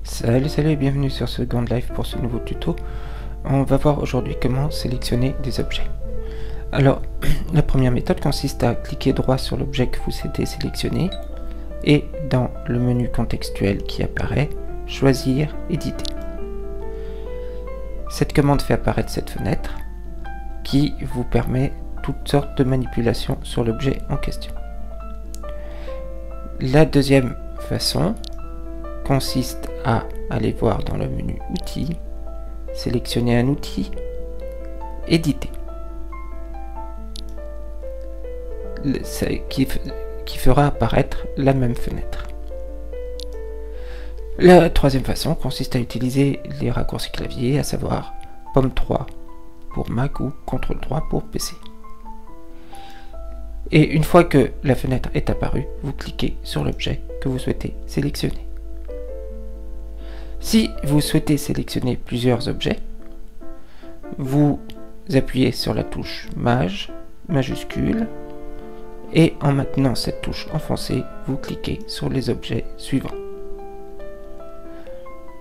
Salut et bienvenue sur Second Life pour ce nouveau tuto. On va voir aujourd'hui comment sélectionner des objets. Alors, la première méthode consiste à cliquer droit sur l'objet que vous souhaitez sélectionner et dans le menu contextuel qui apparaît, choisir éditer. Cette commande fait apparaître cette fenêtre qui vous permet toutes sortes de manipulations sur l'objet en question. La deuxième façon consiste à aller voir dans le menu outils, sélectionner un outil, éditer, qui fera apparaître la même fenêtre. La troisième façon consiste à utiliser les raccourcis clavier, à savoir Pomme 3 pour Mac ou CTRL 3 pour PC. Et une fois que la fenêtre est apparue, vous cliquez sur l'objet que vous souhaitez sélectionner. Si vous souhaitez sélectionner plusieurs objets, vous appuyez sur la touche Maj, majuscule, et en maintenant cette touche enfoncée, vous cliquez sur les objets suivants.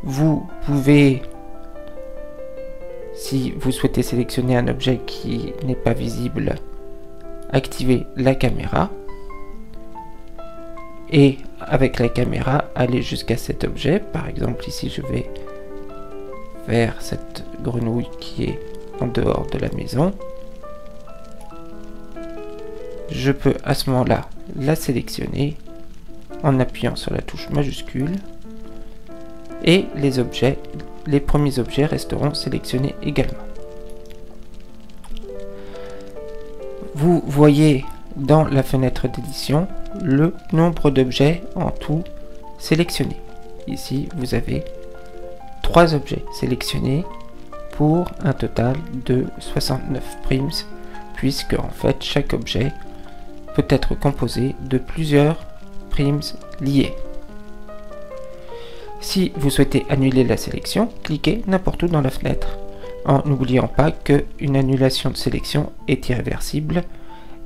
Vous pouvez, si vous souhaitez sélectionner un objet qui n'est pas visible, activer la caméra, et avec la caméra aller jusqu'à cet objet. Par exemple ici je vais vers cette grenouille qui est en dehors de la maison. Je peux à ce moment là la sélectionner en appuyant sur la touche majuscule et les premiers objets resteront sélectionnés également. Vous voyez dans la fenêtre d'édition le nombre d'objets en tout sélectionnés. Ici vous avez 3 objets sélectionnés pour un total de 69 primes, puisque en fait chaque objet peut être composé de plusieurs primes liées. Si vous souhaitez annuler la sélection, cliquez n'importe où dans la fenêtre, en n'oubliant pas qu'une annulation de sélection est irréversible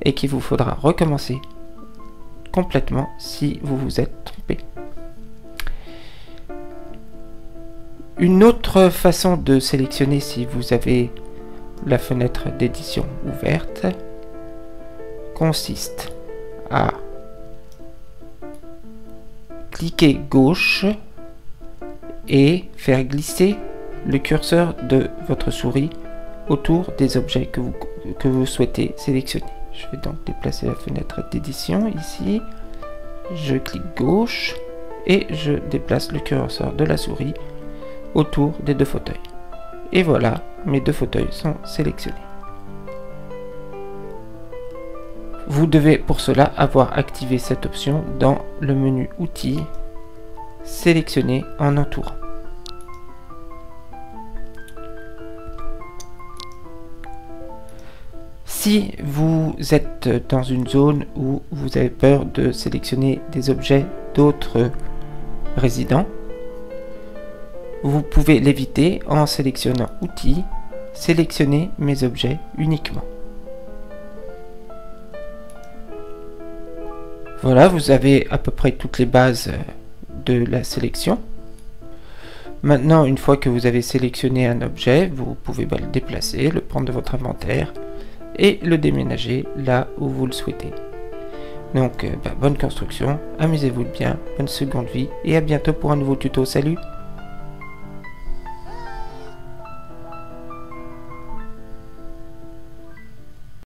et qu'il vous faudra recommencer complètement si vous vous êtes trompé. Une autre façon de sélectionner si vous avez la fenêtre d'édition ouverte consiste à cliquer gauche et faire glisser le curseur de votre souris autour des objets que vous souhaitez sélectionner. Je vais donc déplacer la fenêtre d'édition ici, je clique gauche et je déplace le curseur de la souris autour des 2 fauteuils. Et voilà, mes 2 fauteuils sont sélectionnés. Vous devez pour cela avoir activé cette option dans le menu outils, sélectionner en entourant. Si vous êtes dans une zone où vous avez peur de sélectionner des objets d'autres résidents, vous pouvez l'éviter en sélectionnant Outils, sélectionner mes objets uniquement. Voilà, vous avez à peu près toutes les bases de la sélection. Maintenant, une fois que vous avez sélectionné un objet, vous pouvez le déplacer, le prendre de votre inventaire et le déménager là où vous le souhaitez. Donc bonne construction, amusez-vous bien, bonne seconde vie et à bientôt pour un nouveau tuto. Salut!